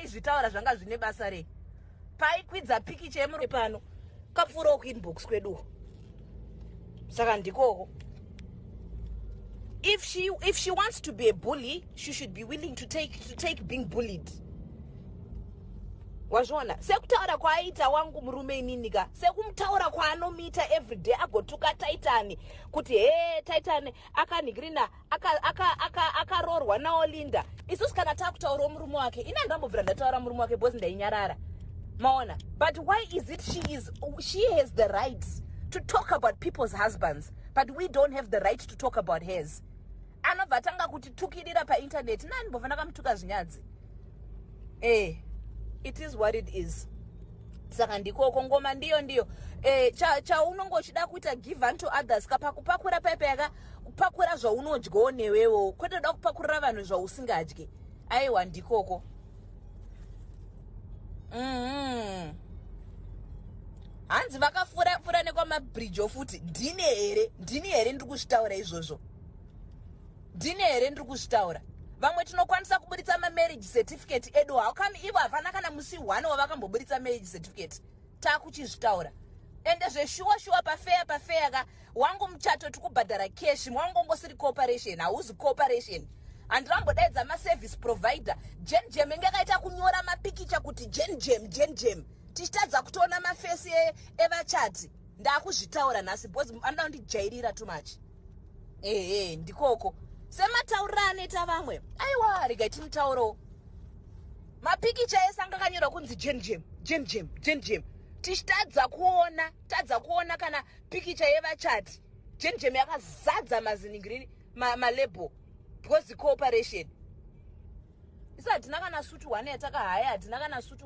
vaizvitaura zvanga zvine basa rei. Paikwidza pikicha yemuro pano kapfuura kuinbox kwedu. Saka ndikoko. If she wants to be a bully, she should be willing to take being bullied. Wazvona sekutaura kwaaita wangu murume ininika sekumtaura kwaanomita everyday agotuka Titan kuti Titan akanigrina akarorwa na Olinda. Isusu kana takutaura murume wake ina ndambobvira ndataura murume wake bosi ndainyarara. Maona, but why is it she has the rights to talk about people's husbands, but we don't have the right to talk about hers? Anobva tanga kuti tukidira pa internet nani mbova ndakamtuka zvinyadzi. It is what it is. Saka ndikoko ngoma ndiyo. Chaunongo chida kuita give unto others kapakupakura pepe kupakura zvaunodyawo newewo kwete da kupakurira vanhu zvausingadyi. Aiwa ndikoko. Hanzi vakafura nekwamabridge ofuti ndini here ndiri kuzvitaura izvozvo. Ndini here ndiri kuzvitaura. Vamwe tinokwanisa kuburitsa marriage certificate edu. How come ivo havana kana musi 1 wavakamboburitsa marriage certificate? Takuchizvitaura. Ende zveshuwa pafeya ka wangu muchato tikubhadhara cash mwangu ngosiri cooperation hauzi cooperation. Andirambodaidza ma-service provider Jen ngakaita kunyora mapikicha kuti Jen tichitadza kutoona mafesi evachati. Ndakuzvitaura nhasi boss anoda kundijairira too much. Ndikoko. Semataurane tavamwe. Aiwa regai mutauro. Mapikicha ese angakanyorwa kunzi Jen. Tichitadza kuona kana pikicha yevachati. Jen yakazadza maziningiri malebo. Because the cooperation. Isa hatina kana sutu 1 yatakahaya hatina kana sutu